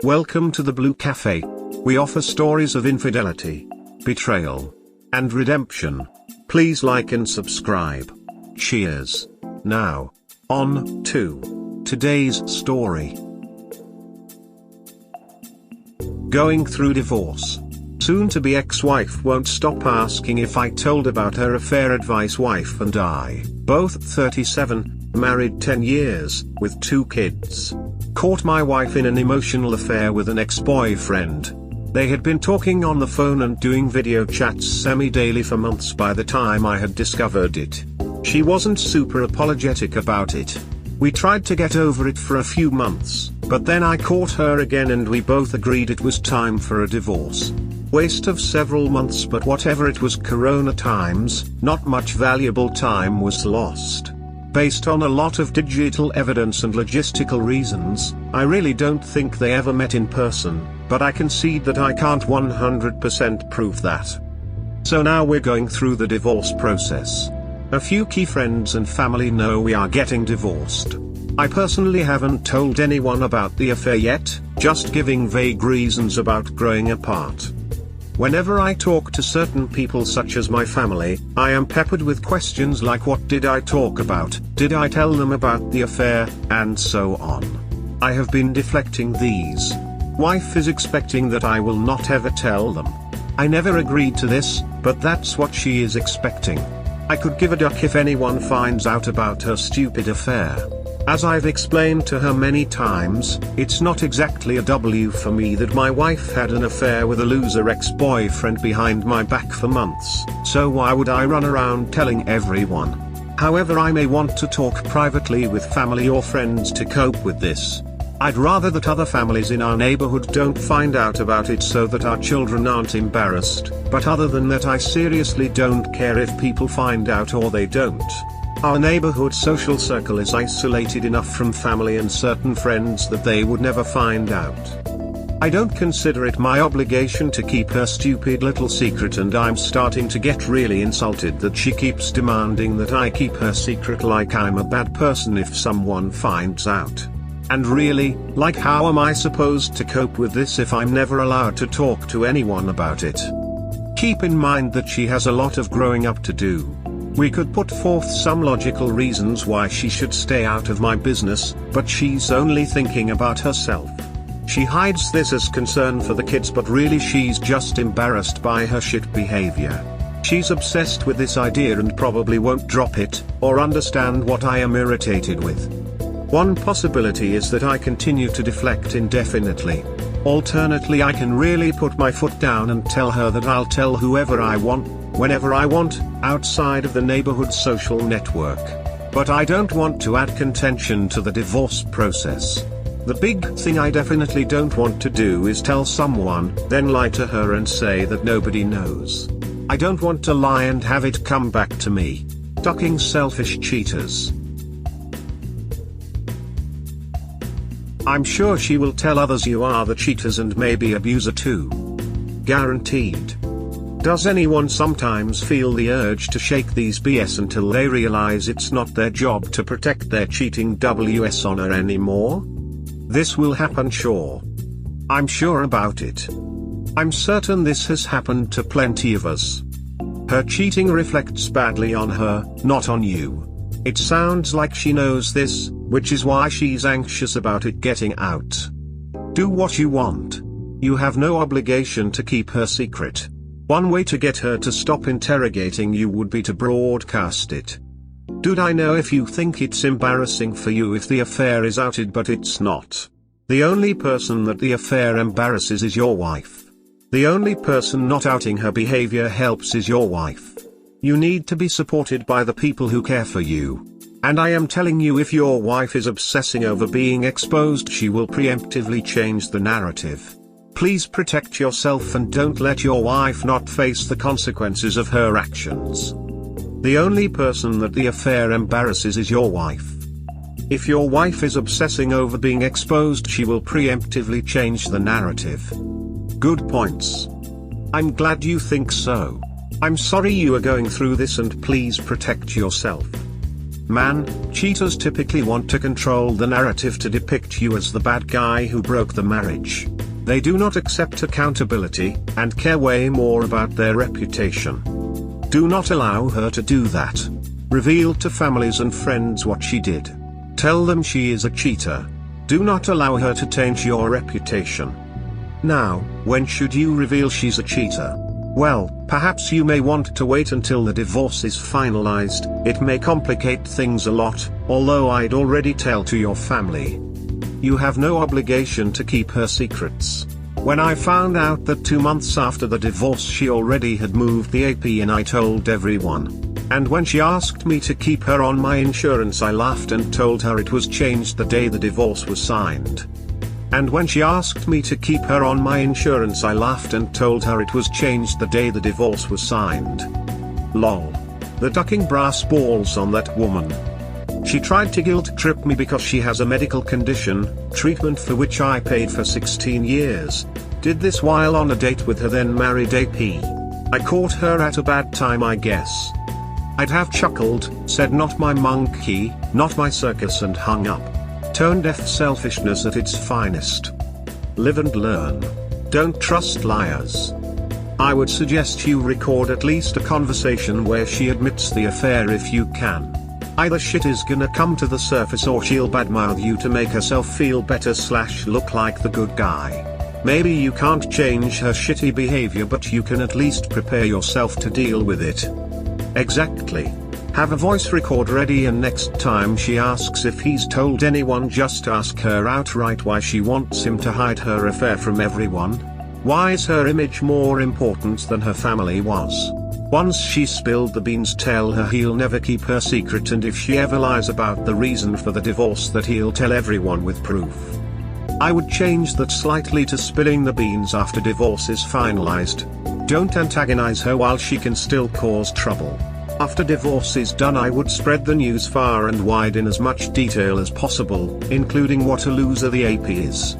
Welcome to the Blue Cafe. We offer stories of infidelity, betrayal, and redemption. Please like and subscribe. Cheers. Now, on to today's story. Going through divorce. Soon-to-be ex-wife won't stop asking if I told about her affair. Advice. Wife and I, both 37, married 10 years, with 2 kids. Caught my wife in an emotional affair with an ex-boyfriend. They had been talking on the phone and doing video chats semi-daily for months by the time I had discovered it. She wasn't super apologetic about it. We tried to get over it for a few months, but then I caught her again and we both agreed it was time for a divorce. Waste of several months, but whatever, it was Corona times, not much valuable time was lost. Based on a lot of digital evidence and logistical reasons, I really don't think they ever met in person, but I concede that I can't 100% prove that. So now we're going through the divorce process. A few key friends and family know we are getting divorced. I personally haven't told anyone about the affair yet, just giving vague reasons about growing apart. Whenever I talk to certain people such as my family, I am peppered with questions like, what did I talk about, did I tell them about the affair, and so on. I have been deflecting these. Wife is expecting that I will not ever tell them. I never agreed to this, but that's what she is expecting. I could give a duck if anyone finds out about her stupid affair. As I've explained to her many times, it's not exactly a W for me that my wife had an affair with a loser ex-boyfriend behind my back for months, so why would I run around telling everyone? However, I may want to talk privately with family or friends to cope with this. I'd rather that other families in our neighborhood don't find out about it so that our children aren't embarrassed, but other than that, I seriously don't care if people find out or they don't. Our neighborhood social circle is isolated enough from family and certain friends that they would never find out. I don't consider it my obligation to keep her stupid little secret, and I'm starting to get really insulted that she keeps demanding that I keep her secret, like I'm a bad person if someone finds out. And really, like, how am I supposed to cope with this if I'm never allowed to talk to anyone about it? Keep in mind that she has a lot of growing up to do. We could put forth some logical reasons why she should stay out of my business, but she's only thinking about herself. She hides this as concern for the kids, but really she's just embarrassed by her shit behavior. She's obsessed with this idea and probably won't drop it, or understand what I am irritated with. One possibility is that I continue to deflect indefinitely. Alternately, I can really put my foot down and tell her that I'll tell whoever I want, whenever I want, outside of the neighborhood social network. But I don't want to add contention to the divorce process. The big thing I definitely don't want to do is tell someone, then lie to her and say that nobody knows. I don't want to lie and have it come back to me. Ducking selfish cheaters. I'm sure she will tell others you are the cheaters and maybe abuser too. Guaranteed. Does anyone sometimes feel the urge to shake these BS until they realize it's not their job to protect their cheating WS honor anymore? This will happen, sure. I'm sure about it. I'm certain this has happened to plenty of us. Her cheating reflects badly on her, not on you. It sounds like she knows this, which is why she's anxious about it getting out. Do what you want. You have no obligation to keep her secret. One way to get her to stop interrogating you would be to broadcast it. Dude, I know if you think it's embarrassing for you if the affair is outed, but it's not. The only person that the affair embarrasses is your wife. The only person not outing her behavior helps is your wife. You need to be supported by the people who care for you. And I am telling you, if your wife is obsessing over being exposed, she will preemptively change the narrative. Please protect yourself and don't let your wife not face the consequences of her actions. The only person that the affair embarrasses is your wife. If your wife is obsessing over being exposed, she will preemptively change the narrative. Good points. I'm glad you think so. I'm sorry you are going through this, and please protect yourself. Man, cheaters typically want to control the narrative to depict you as the bad guy who broke the marriage. They do not accept accountability, and care way more about their reputation. Do not allow her to do that. Reveal to families and friends what she did. Tell them she is a cheater. Do not allow her to taint your reputation. Now, when should you reveal she's a cheater? Well, perhaps you may want to wait until the divorce is finalized. It may complicate things a lot, although I'd already tell to your family. You have no obligation to keep her secrets. When I found out that 2 months after the divorce she already had moved the AP in, I told everyone. And when she asked me to keep her on my insurance, I laughed and told her it was changed the day the divorce was signed. And when she asked me to keep her on my insurance, I laughed and told her it was changed the day the divorce was signed. Lol. The ducking brass balls on that woman. She tried to guilt trip me because she has a medical condition, treatment for which I paid for 16 years. Did this while on a date with her then married AP. I caught her at a bad time, I guess. I'd have chuckled, said not my monkey, not my circus, and hung up. Tone deaf selfishness at its finest. Live and learn. Don't trust liars. I would suggest you record at least a conversation where she admits the affair if you can. Either shit is gonna come to the surface or she'll badmouth you to make herself feel better / look like the good guy. Maybe you can't change her shitty behavior, but you can at least prepare yourself to deal with it. Exactly. Have a voice record ready, and next time she asks if he's told anyone, just ask her outright why she wants him to hide her affair from everyone. Why is her image more important than her family was? Once she spilled the beans, tell her he'll never keep her secret, and if she ever lies about the reason for the divorce, that he'll tell everyone with proof. I would change that slightly to spilling the beans after divorce is finalized. Don't antagonize her while she can still cause trouble. After divorce is done, I would spread the news far and wide in as much detail as possible, including what a loser the AP is.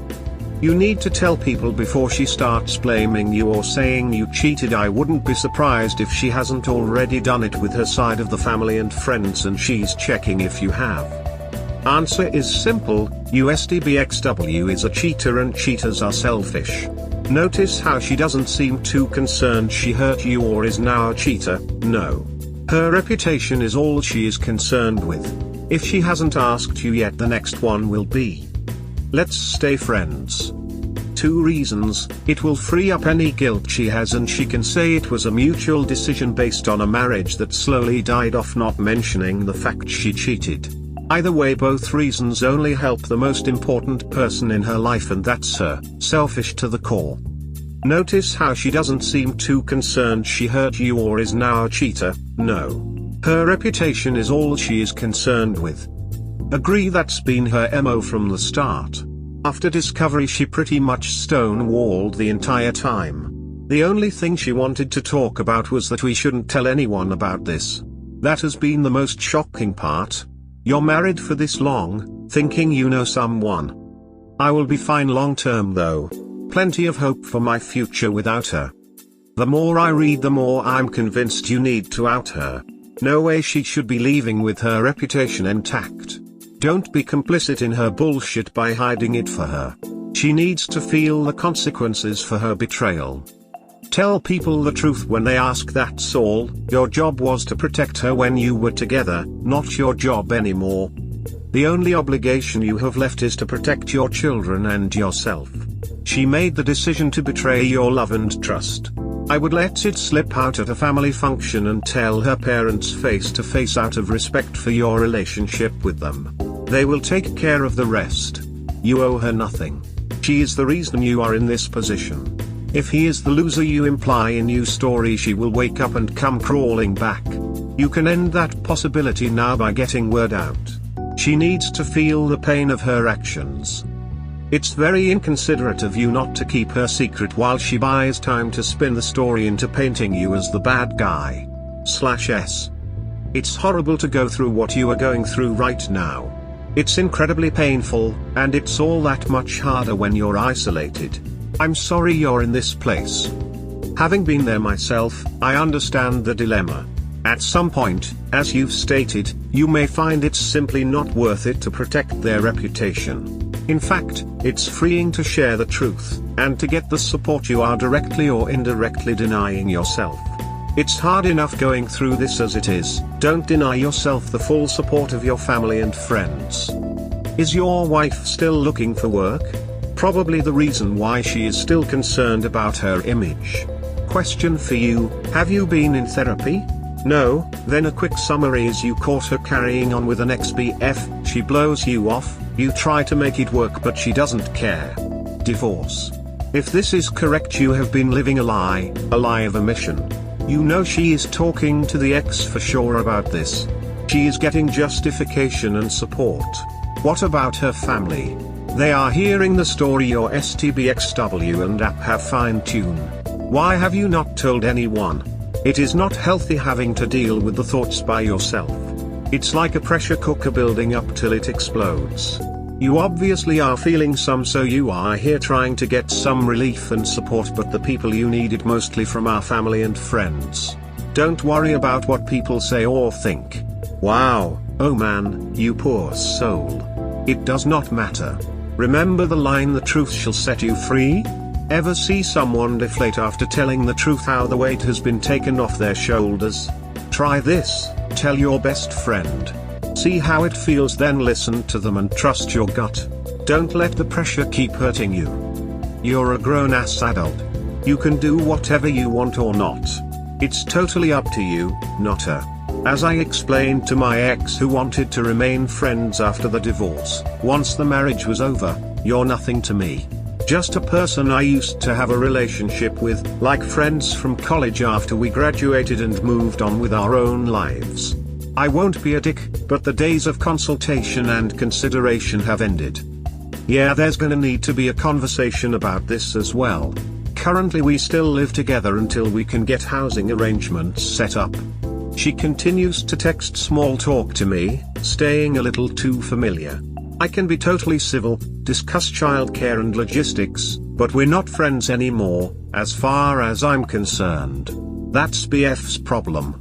You need to tell people before she starts blaming you or saying you cheated. I wouldn't be surprised if she hasn't already done it with her side of the family and friends, and she's checking if you have. Answer is simple: USDBXW is a cheater and cheaters are selfish. Notice how she doesn't seem too concerned she hurt you or is now a cheater. No. Her reputation is all she is concerned with. If she hasn't asked you yet, the next one will be. Let's stay friends. 2 reasons: it will free up any guilt she has, and she can say it was a mutual decision based on a marriage that slowly died off, not mentioning the fact she cheated. Either way, both reasons only help the most important person in her life, and that's her. Selfish to the core. Notice how she doesn't seem too concerned she hurt you or is now a cheater. No. Her reputation is all she is concerned with. Agree that's been her MO from the start. After discovery, she pretty much stonewalled the entire time. The only thing she wanted to talk about was that we shouldn't tell anyone about this. That has been the most shocking part. You're married for this long, thinking you know someone. I will be fine long term though. Plenty of hope for my future without her. The more I read, the more I'm convinced you need to out her. No way she should be leaving with her reputation intact. Don't be complicit in her bullshit by hiding it for her. She needs to feel the consequences for her betrayal. Tell people the truth when they ask, that's all. Your job was to protect her when you were together, not your job anymore. The only obligation you have left is to protect your children and yourself. She made the decision to betray your love and trust. I would let it slip out at a family function and tell her parents face to face out of respect for your relationship with them. They will take care of the rest. You owe her nothing. She is the reason you are in this position. If he is the loser you imply in your story, she will wake up and come crawling back. You can end that possibility now by getting word out. She needs to feel the pain of her actions. It's very inconsiderate of you not to keep her secret while she buys time to spin the story into painting you as the bad guy. /s. It's horrible to go through what you are going through right now. It's incredibly painful, and it's all that much harder when you're isolated. I'm sorry you're in this place. Having been there myself, I understand the dilemma. At some point, as you've stated, you may find it's simply not worth it to protect their reputation. In fact, it's freeing to share the truth, and to get the support you are directly or indirectly denying yourself. It's hard enough going through this as it is. Don't deny yourself the full support of your family and friends. Is your wife still looking for work? Probably the reason why she is still concerned about her image. Question for you: have you been in therapy? No? Then a quick summary is you caught her carrying on with an ex-BF, she blows you off, you try to make it work but she doesn't care. Divorce. If this is correct, you have been living a lie of omission. You know she is talking to the ex for sure about this. She is getting justification and support. What about her family? They are hearing the story your STBXW and app have fine-tuned. Why have you not told anyone? It is not healthy having to deal with the thoughts by yourself. It's like a pressure cooker building up till it explodes. You obviously are feeling some, so you are here trying to get some relief and support, but the people you need it mostly from our family and friends. Don't worry about what people say or think. Wow, oh man, you poor soul. It does not matter. Remember the line, the truth shall set you free? Ever see someone deflate after telling the truth, how the weight has been taken off their shoulders? Try this, tell your best friend. See how it feels, then listen to them and trust your gut. Don't let the pressure keep hurting you. You're a grown-ass adult. You can do whatever you want or not. It's totally up to you, not her. As I explained to my ex who wanted to remain friends after the divorce, once the marriage was over, you're nothing to me. Just a person I used to have a relationship with, like friends from college after we graduated and moved on with our own lives. I won't be a dick, but the days of consultation and consideration have ended. Yeah, there's gonna need to be a conversation about this as well. Currently we still live together until we can get housing arrangements set up. She continues to text small talk to me, staying a little too familiar. I can be totally civil, discuss childcare and logistics, but we're not friends anymore, as far as I'm concerned. That's BF's problem.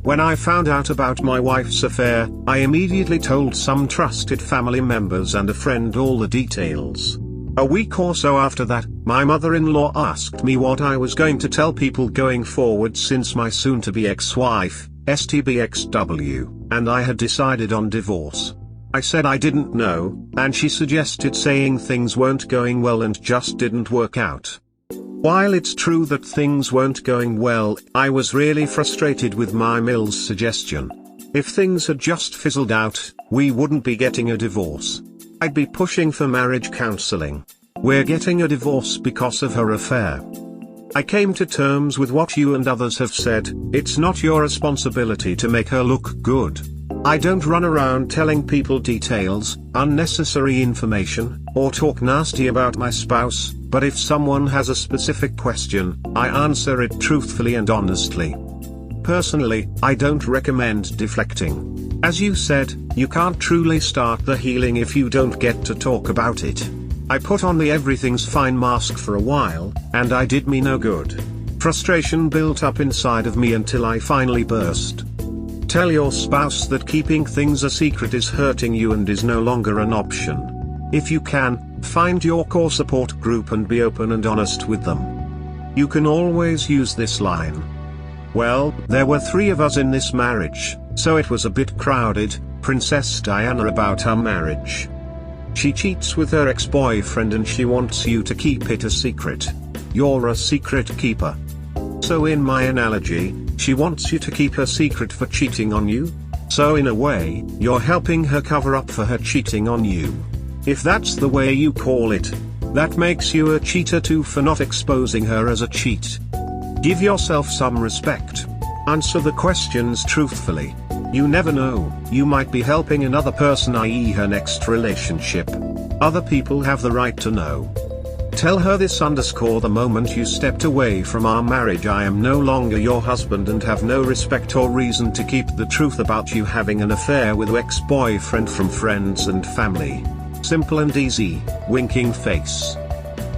When I found out about my wife's affair, I immediately told some trusted family members and a friend all the details. A week or so after that, my mother-in-law asked me what I was going to tell people going forward since my soon-to-be ex-wife, STBXW, and I had decided on divorce. I said I didn't know, and she suggested saying things weren't going well and just didn't work out. While it's true that things weren't going well, I was really frustrated with my Mill's suggestion. If things had just fizzled out, we wouldn't be getting a divorce. I'd be pushing for marriage counseling. We're getting a divorce because of her affair. I came to terms with what you and others have said. It's not your responsibility to make her look good. I don't run around telling people details, unnecessary information, or talk nasty about my spouse, but if someone has a specific question, I answer it truthfully and honestly. Personally, I don't recommend deflecting. As you said, you can't truly start the healing if you don't get to talk about it. I put on the everything's fine mask for a while, and I did me no good. Frustration built up inside of me until I finally burst. Tell your spouse that keeping things a secret is hurting you and is no longer an option. If you can, find your core support group and be open and honest with them. You can always use this line. Well, there were 3 of us in this marriage, so it was a bit crowded, Princess Diana, about our marriage. She cheats with her ex-boyfriend and she wants you to keep it a secret. You're a secret keeper. So in my analogy, she wants you to keep her secret for cheating on you? So in a way, you're helping her cover up for her cheating on you. If that's the way you call it, that makes you a cheater too for not exposing her as a cheat. Give yourself some respect. Answer the questions truthfully. You never know, you might be helping another person, i.e. her next relationship. Other people have the right to know. Tell her this _ the moment you stepped away from our marriage, I am no longer your husband and have no respect or reason to keep the truth about you having an affair with ex-boyfriend from friends and family. Simple and easy, winking face.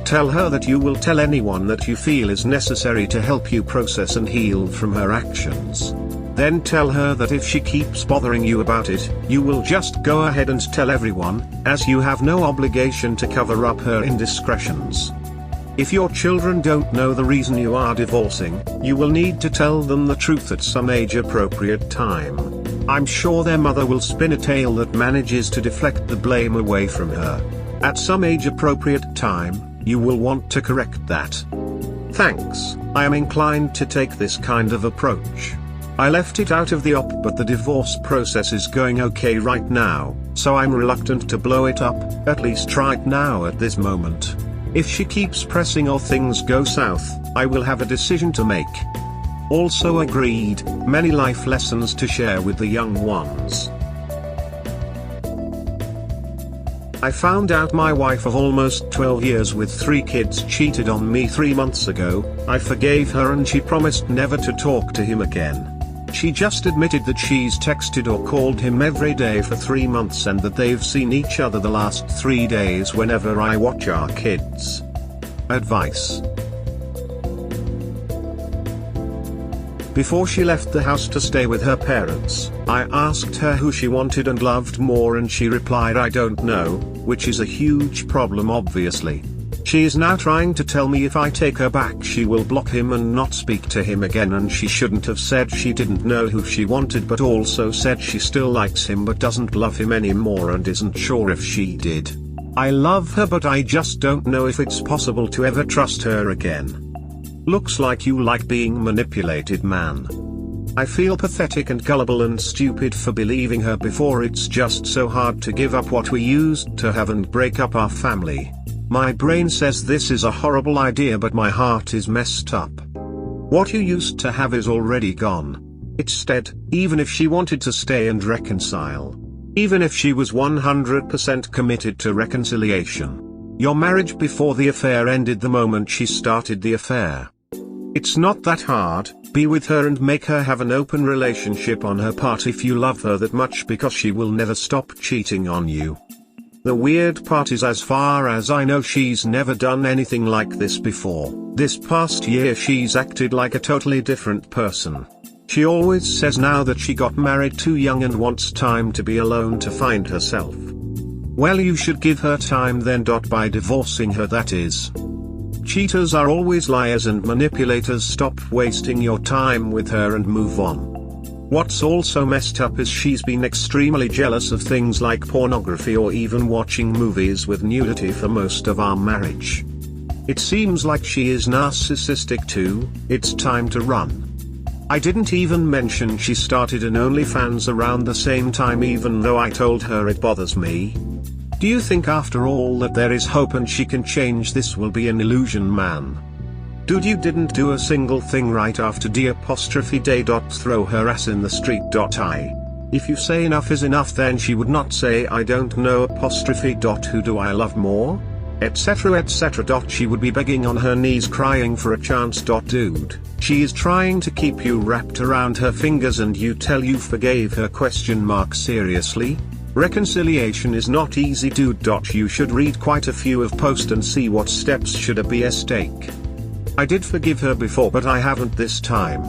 Tell her that you will tell anyone that you feel is necessary to help you process and heal from her actions. Then tell her that if she keeps bothering you about it, you will just go ahead and tell everyone, as you have no obligation to cover up her indiscretions. If your children don't know the reason you are divorcing, you will need to tell them the truth at some age-appropriate time. I'm sure their mother will spin a tale that manages to deflect the blame away from her. At some age-appropriate time, you will want to correct that. Thanks, I am inclined to take this kind of approach. I left it out of the op, but the divorce process is going okay right now, so I'm reluctant to blow it up, at least right now at this moment. If she keeps pressing or things go south, I will have a decision to make. Also agreed, many life lessons to share with the young ones. I found out my wife of almost 12 years with 3 kids cheated on me 3 months ago. I forgave her and she promised never to talk to him again. She just admitted that she's texted or called him every day for 3 months and that they've seen each other the last 3 days whenever I watch our kids. Advice. Before she left the house to stay with her parents, I asked her who she wanted and loved more and she replied I don't know, which is a huge problem obviously. She is now trying to tell me if I take her back she will block him and not speak to him again, and she shouldn't have said she didn't know who she wanted but also said she still likes him but doesn't love him anymore and isn't sure if she did. I love her but I just don't know if it's possible to ever trust her again. Looks like you like being manipulated, man. I feel pathetic and gullible and stupid for believing her before. It's just so hard to give up what we used to have and break up our family. My brain says this is a horrible idea but my heart is messed up. What you used to have is already gone. Instead, even if she wanted to stay and reconcile, even if she was 100% committed to reconciliation, your marriage before the affair ended the moment she started the affair. It's not that hard. Be with her and make her have an open relationship on her part if you love her that much, because she will never stop cheating on you. The weird part is, as far as I know, she's never done anything like this before. This past year she's acted like a totally different person. She always says now that she got married too young and wants time to be alone to find herself. Well, you should give her time then. By divorcing her, that is. Cheaters are always liars and manipulators. Stop wasting your time with her and move on. What's also messed up is she's been extremely jealous of things like pornography or even watching movies with nudity for most of our marriage. It seems like she is narcissistic too. It's time to run. I didn't even mention she started an OnlyFans around the same time, even though I told her it bothers me. Do you think after all that there is hope and she can change? This will be an illusion, man. Dude, you didn't do a single thing right after D'. Throw her ass in the street. If you say enough is enough, then she would not say I don't know. Who do I love more? Etc. etc. She would be begging on her knees, crying for a chance. Dude, she is trying to keep you wrapped around her fingers and you tell you forgave her? Seriously? Reconciliation is not easy, dude. You should read quite a few of posts and see what steps should be a stake. I did forgive her before but I haven't this time.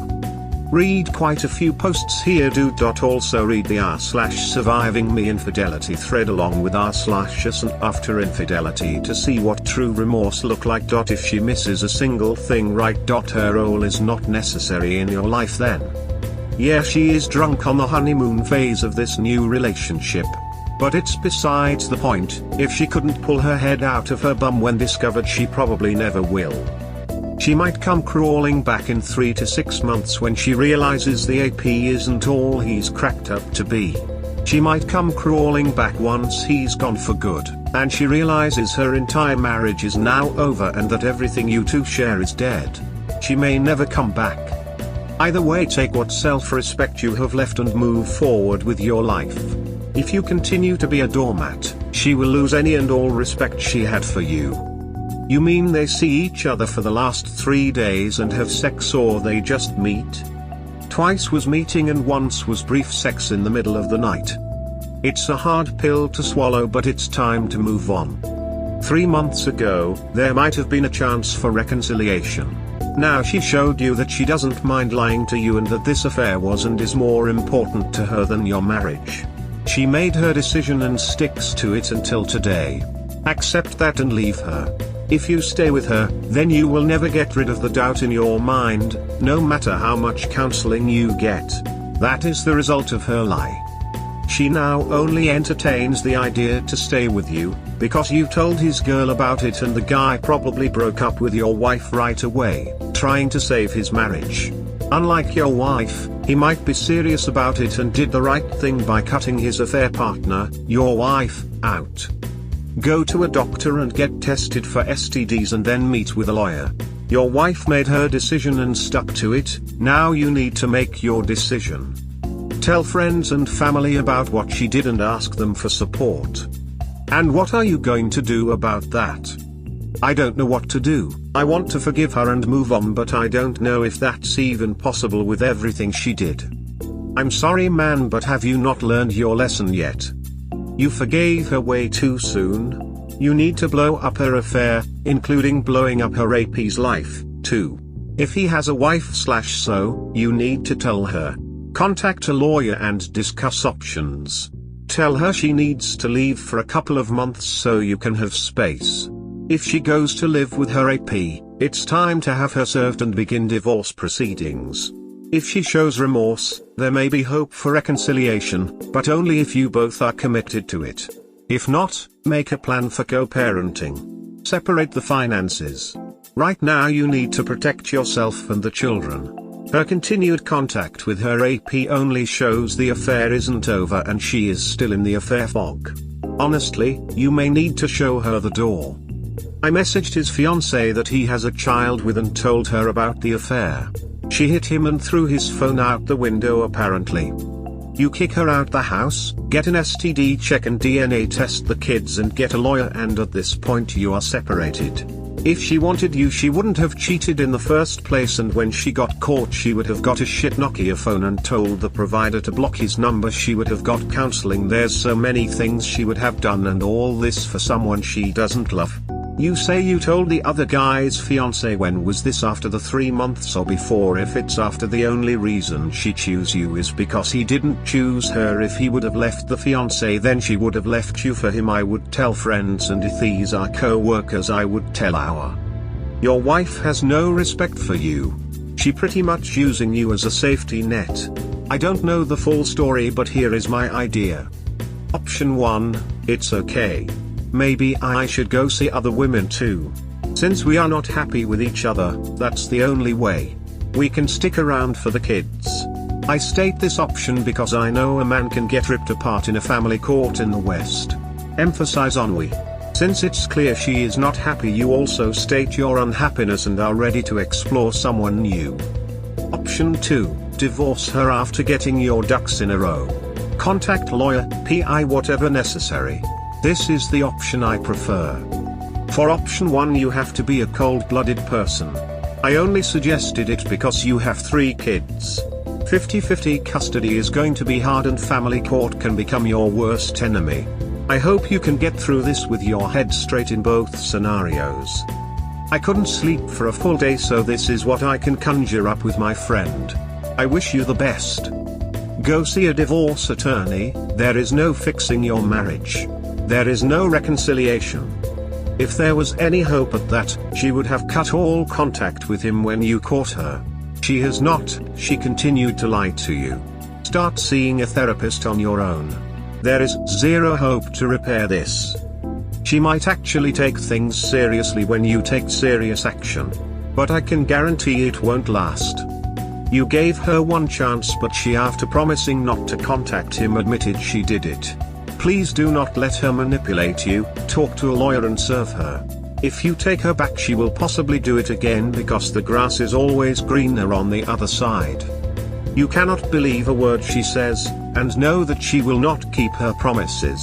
Read quite a few posts here, dude. Also read the r/surviving me infidelity thread along with r/us and after infidelity to see what true remorse look like. If she misses a single thing right, her role is not necessary in your life then. Yeah, she is drunk on the honeymoon phase of this new relationship. But it's besides the point. If she couldn't pull her head out of her bum when discovered, she probably never will. She might come crawling back in 3 to 6 months when she realizes the AP isn't all he's cracked up to be. She might come crawling back once he's gone for good, and she realizes her entire marriage is now over and that everything you two share is dead. She may never come back. Either way, take what self-respect you have left and move forward with your life. If you continue to be a doormat, she will lose any and all respect she had for you. You mean they see each other for the last 3 days and have sex, or they just meet? Twice was meeting and once was brief sex in the middle of the night. It's a hard pill to swallow, but it's time to move on. 3 months ago, there might have been a chance for reconciliation. Now she showed you that she doesn't mind lying to you and that this affair was and is more important to her than your marriage. She made her decision and sticks to it until today. Accept that and leave her. If you stay with her, then you will never get rid of the doubt in your mind, no matter how much counseling you get. That is the result of her lie. She now only entertains the idea to stay with you, because you told his girl about it and the guy probably broke up with your wife right away, trying to save his marriage. Unlike your wife, he might be serious about it and did the right thing by cutting his affair partner, your wife, out. Go to a doctor and get tested for STDs and then meet with a lawyer. Your wife made her decision and stuck to it, now you need to make your decision. Tell friends and family about what she did and ask them for support. And what are you going to do about that? I don't know what to do. I want to forgive her and move on, but I don't know if that's even possible with everything she did. I'm sorry man, but have you not learned your lesson yet? You forgave her way too soon. You need to blow up her affair, including blowing up her AP's life, too. If he has a wife/so, you need to tell her. Contact a lawyer and discuss options. Tell her she needs to leave for a couple of months so you can have space. If she goes to live with her AP, it's time to have her served and begin divorce proceedings. If she shows remorse, there may be hope for reconciliation, but only if you both are committed to it. If not, make a plan for co-parenting. Separate the finances. Right now you need to protect yourself and the children. Her continued contact with her AP only shows the affair isn't over and she is still in the affair fog. Honestly, you may need to show her the door. I messaged his fiancée that he has a child with and told her about the affair. She hit him and threw his phone out the window apparently. You kick her out the house, get an STD check and DNA test the kids and get a lawyer, and at this point you are separated. If she wanted you, she wouldn't have cheated in the first place, and when she got caught she would have got a shit Nokia phone and told the provider to block his number. She would have got counseling. There's so many things she would have done, and all this for someone she doesn't love. You say you told the other guy's fiancé. When was this? After the 3 months or before? If it's after, the only reason she chose you is because he didn't choose her. If he would have left the fiancé, then she would have left you for him. I would tell friends, and if these are co-workers I would tell our. Your wife has no respect for you. She pretty much using you as a safety net. I don't know the full story, but here is my idea. Option 1, it's okay. Maybe I should go see other women too. Since we are not happy with each other, that's the only way we can stick around for the kids. I state this option because I know a man can get ripped apart in a family court in the West. Emphasize on we. Since it's clear she is not happy, you also state your unhappiness and are ready to explore someone new. Option 2, divorce her after getting your ducks in a row. Contact lawyer, PI, whatever necessary. This is the option I prefer. For option 1 you have to be a cold-blooded person. I only suggested it because you have 3 kids. 50-50 custody is going to be hard and family court can become your worst enemy. I hope you can get through this with your head straight in both scenarios. I couldn't sleep for a full day, so this is what I can conjure up with my friend. I wish you the best. Go see a divorce attorney. There is no fixing your marriage. There is no reconciliation. If there was any hope at that, she would have cut all contact with him when you caught her. She has not. She continued to lie to you. Start seeing a therapist on your own. There is zero hope to repair this. She might actually take things seriously when you take serious action. But I can guarantee it won't last. You gave her one chance, but she, after promising not to contact him, admitted she did it. Please do not let her manipulate you. Talk to a lawyer and serve her. If you take her back, she will possibly do it again, because the grass is always greener on the other side. You cannot believe a word she says, and know that she will not keep her promises.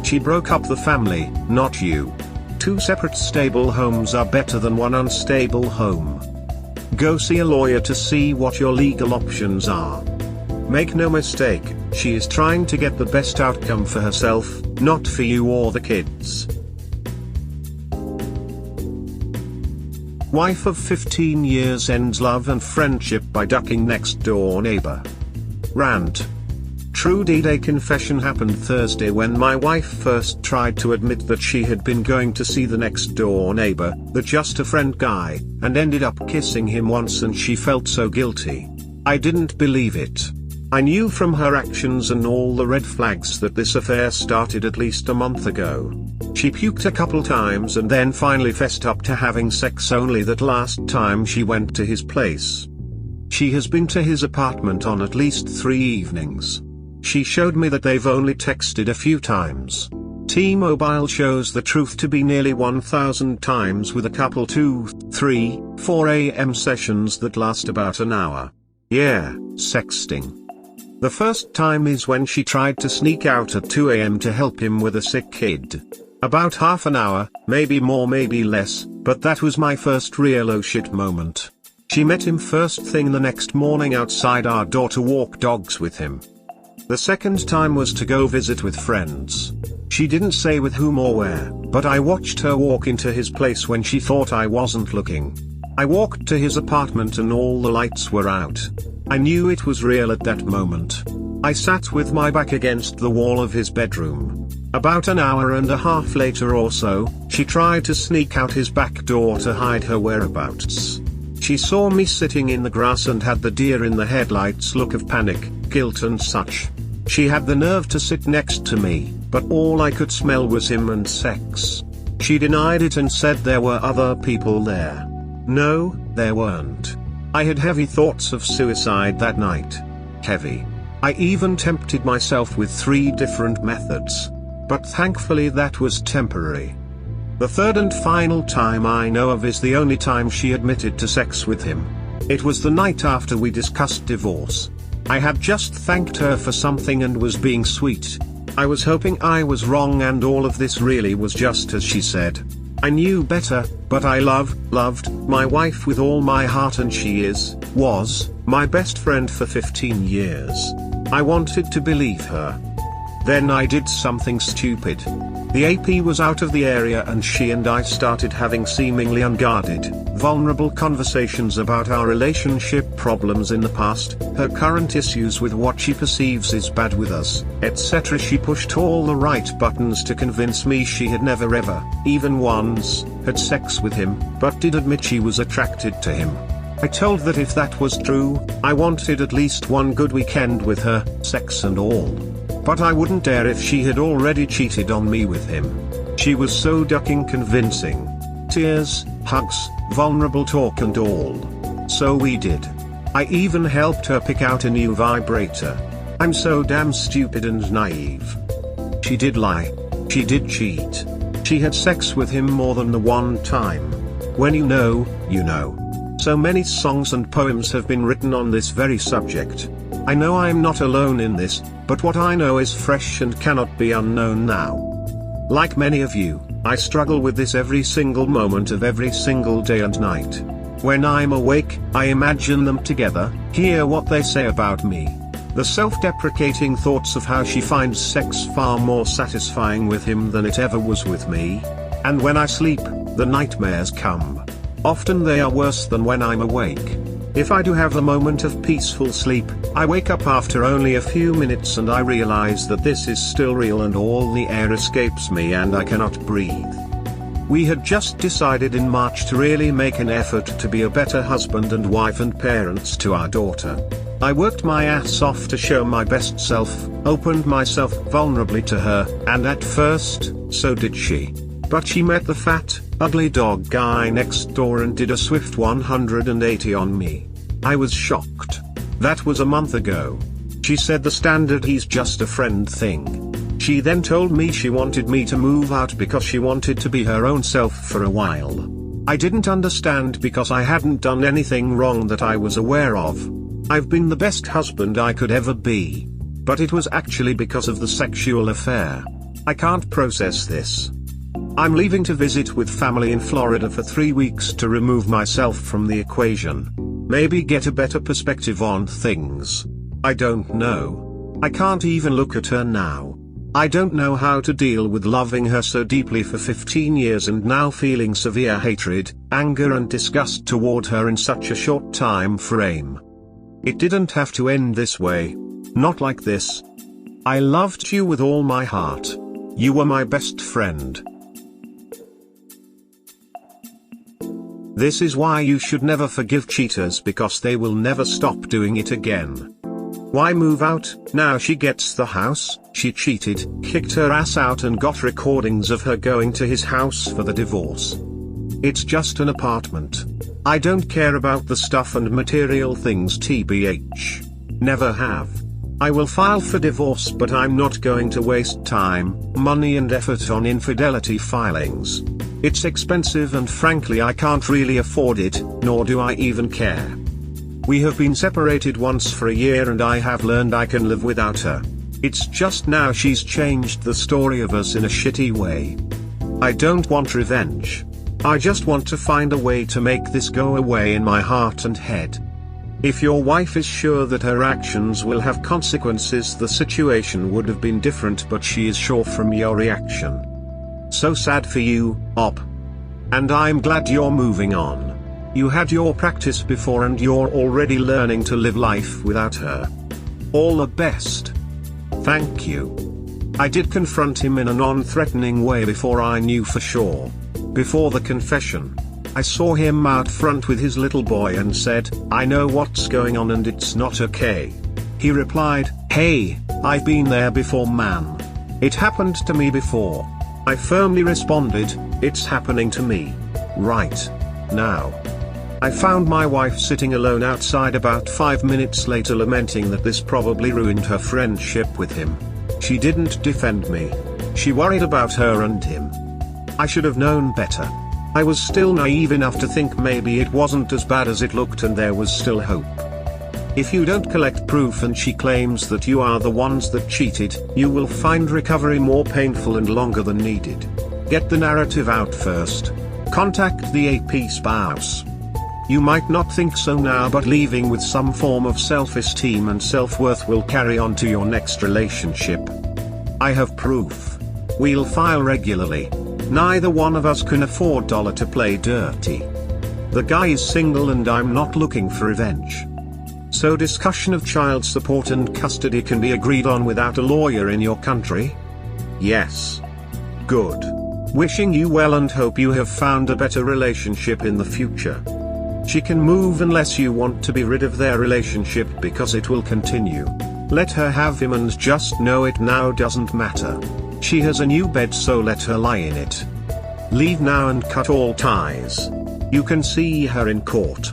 She broke up the family, not you. 2 separate stable homes are better than 1 unstable home. Go see a lawyer to see what your legal options are. Make no mistake, she is trying to get the best outcome for herself, not for you or the kids. Wife of 15 years ends love and friendship by ducking next door neighbor. Rant. True D-Day confession happened Thursday when my wife first tried to admit that she had been going to see the next door neighbor, the just a friend guy, and ended up kissing him once, and she felt so guilty. I didn't believe it. I knew from her actions and all the red flags that this affair started at least a month ago. She puked a couple times and then finally fessed up to having sex only that last time she went to his place. She has been to his apartment on at least 3 evenings. She showed me that they've only texted a few times. T-Mobile shows the truth to be nearly 1,000 times with a couple 2, 3, 4 a.m. sessions that last about an hour. Yeah, sexting. The first time is when she tried to sneak out at 2 a.m. to help him with a sick kid. About half an hour, maybe more maybe less, but that was my first real oh shit moment. She met him first thing the next morning outside our door to walk dogs with him. The second time was to go visit with friends. She didn't say with whom or where, but I watched her walk into his place when she thought I wasn't looking. I walked to his apartment and all the lights were out. I knew it was real at that moment. I sat with my back against the wall of his bedroom. About an hour and a half later or so, she tried to sneak out his back door to hide her whereabouts. She saw me sitting in the grass and had the deer in the headlights look of panic, guilt and such. She had the nerve to sit next to me, but all I could smell was him and sex. She denied it and said there were other people there. No, there weren't. I had heavy thoughts of suicide that night. Heavy. I even tempted myself with 3 different methods. But thankfully that was temporary. The third and final time I know of is the only time she admitted to sex with him. It was the night after we discussed divorce. I had just thanked her for something and was being sweet. I was hoping I was wrong and all of this really was just as she said. I knew better, but I loved my wife with all my heart, and she was my best friend for 15 years. I wanted to believe her. Then I did something stupid. The AP was out of the area and she and I started having seemingly unguarded, vulnerable conversations about our relationship problems in the past, her current issues with what she perceives is bad with us, etc. She pushed all the right buttons to convince me she had never ever, even once, had sex with him, but did admit she was attracted to him. I told that if that was true, I wanted at least one good weekend with her, sex and all. But I wouldn't dare if she had already cheated on me with him. She was so ducking convincing. Tears, hugs, vulnerable talk and all. So we did. I even helped her pick out a new vibrator. I'm so damn stupid and naive. She did lie. She did cheat. She had sex with him more than the one time. When you know, you know. So many songs and poems have been written on this very subject. I know I'm not alone in this, but what I know is fresh and cannot be unknown now. Like many of you, I struggle with this every single moment of every single day and night. When I'm awake, I imagine them together, hear what they say about me. The self-deprecating thoughts of how she finds sex far more satisfying with him than it ever was with me. And when I sleep, the nightmares come. Often they are worse than when I'm awake. If I do have a moment of peaceful sleep, I wake up after only a few minutes and I realize that this is still real and all the air escapes me and I cannot breathe. We had just decided in March to really make an effort to be a better husband and wife and parents to our daughter. I worked my ass off to show my best self, opened myself vulnerably to her, and at first, so did she. But she met the fat, ugly dog guy next door and did a swift 180 on me. I was shocked. That was a month ago. She said the standard he's just a friend thing. She then told me she wanted me to move out because she wanted to be her own self for a while. I didn't understand because I hadn't done anything wrong that I was aware of. I've been the best husband I could ever be. But it was actually because of the sexual affair. I can't process this. I'm leaving to visit with family in Florida for 3 weeks to remove myself from the equation. Maybe get a better perspective on things. I don't know. I can't even look at her now. I don't know how to deal with loving her so deeply for 15 years and now feeling severe hatred, anger and disgust toward her in such a short time frame. It didn't have to end this way. Not like this. I loved you with all my heart. You were my best friend. This is why you should never forgive cheaters, because they will never stop doing it again. Why move out? Now she gets the house. She cheated, kicked her ass out and got recordings of her going to his house for the divorce. It's just an apartment. I don't care about the stuff and material things, TBH. Never have. I will file for divorce, but I'm not going to waste time, money and effort on infidelity filings. It's expensive and frankly I can't really afford it, nor do I even care. We have been separated once for a year and I have learned I can live without her. It's just now she's changed the story of us in a shitty way. I don't want revenge. I just want to find a way to make this go away in my heart and head. If your wife is sure that her actions will have consequences, the situation would have been different, but she is sure from your reaction. So sad for you, Op. And I'm glad you're moving on. You had your practice before and you're already learning to live life without her. All the best. Thank you. I did confront him in a non-threatening way before I knew for sure. Before the confession, I saw him out front with his little boy and said, I know what's going on and it's not okay. He replied, hey, I've been there before, man. It happened to me before. I firmly responded, it's happening to me. Right now. I found my wife sitting alone outside about 5 minutes later, lamenting that this probably ruined her friendship with him. She didn't defend me. She worried about her and him. I should have known better. I was still naive enough to think maybe it wasn't as bad as it looked and there was still hope. If you don't collect proof and she claims that you are the ones that cheated, you will find recovery more painful and longer than needed. Get the narrative out first. Contact the AP spouse. You might not think so now, but leaving with some form of self-esteem and self-worth will carry on to your next relationship. I have proof. We'll file regularly. Neither one of us can afford to play dirty. The guy is single and I'm not looking for revenge. So discussion of child support and custody can be agreed on without a lawyer in your country? Yes. Good. Wishing you well and hope you have found a better relationship in the future. She can move unless you want to be rid of their relationship, because it will continue. Let her have him and just know it now doesn't matter. She has a new bed, so let her lie in it. Leave now and cut all ties. You can see her in court.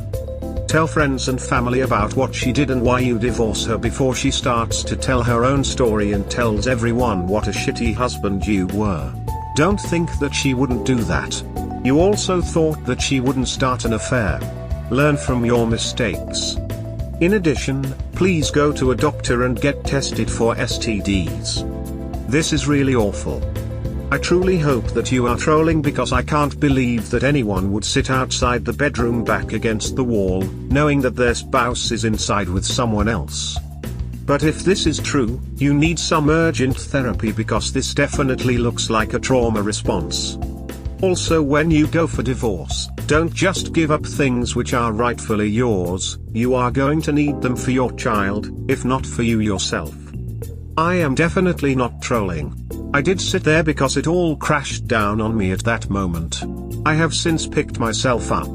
Tell friends and family about what she did and why you divorce her before she starts to tell her own story and tells everyone what a shitty husband you were. Don't think that she wouldn't do that. You also thought that she wouldn't start an affair. Learn from your mistakes. In addition, please go to a doctor and get tested for STDs. This is really awful. I truly hope that you are trolling, because I can't believe that anyone would sit outside the bedroom back against the wall, knowing that their spouse is inside with someone else. But if this is true, you need some urgent therapy, because this definitely looks like a trauma response. Also, when you go for divorce, don't just give up things which are rightfully yours. You are going to need them for your child, if not for you yourself. I am definitely not trolling. I did sit there because it all crashed down on me at that moment. I have since picked myself up.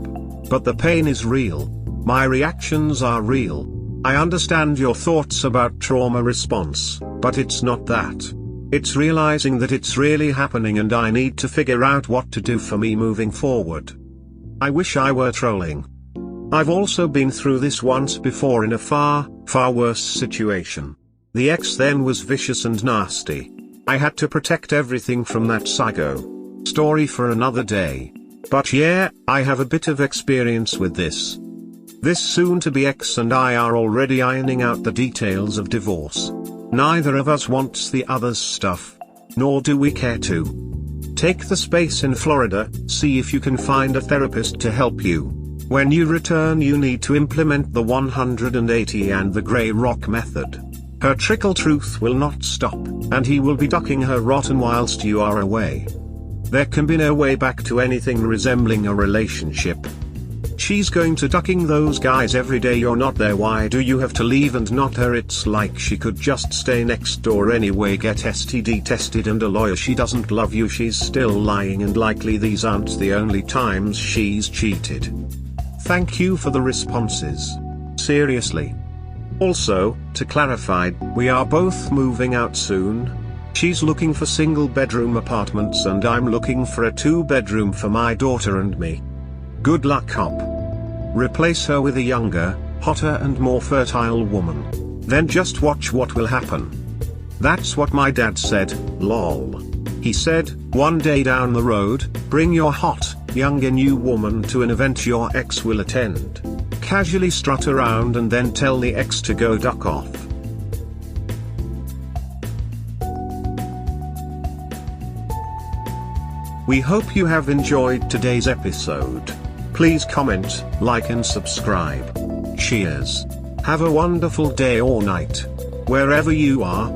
But the pain is real. My reactions are real. I understand your thoughts about trauma response, but it's not that. It's realizing that it's really happening and I need to figure out what to do for me moving forward. I wish I were trolling. I've also been through this once before in a far, far worse situation. The ex then was vicious and nasty. I had to protect everything from that psycho. Story for another day. But yeah, I have a bit of experience with this. This soon-to-be ex and I are already ironing out the details of divorce. Neither of us wants the other's stuff. Nor do we care to. Take the space in Florida, see if you can find a therapist to help you. When you return, you need to implement the 180 and the Grey Rock method. Her trickle truth will not stop, and he will be ducking her rotten whilst you are away. There can be no way back to anything resembling a relationship. She's going to ducking those guys every day you're not there. Why do you have to leave and not her? It's like she could just stay next door anyway, get STD tested and a lawyer. She doesn't love you, she's still lying, and likely these aren't the only times she's cheated. Thank you for the responses. Seriously. Also, to clarify, we are both moving out soon. She's looking for single bedroom apartments and I'm looking for a 2-bedroom for my daughter and me. Good luck, cop. Replace her with a younger, hotter and more fertile woman. Then just watch what will happen. That's what my dad said, lol. He said, one day down the road, bring your hot, younger new woman to an event your ex will attend. Casually strut around and then tell the ex to go duck off. We hope you have enjoyed today's episode. Please comment, like and subscribe. Cheers. Have a wonderful day or night, wherever you are.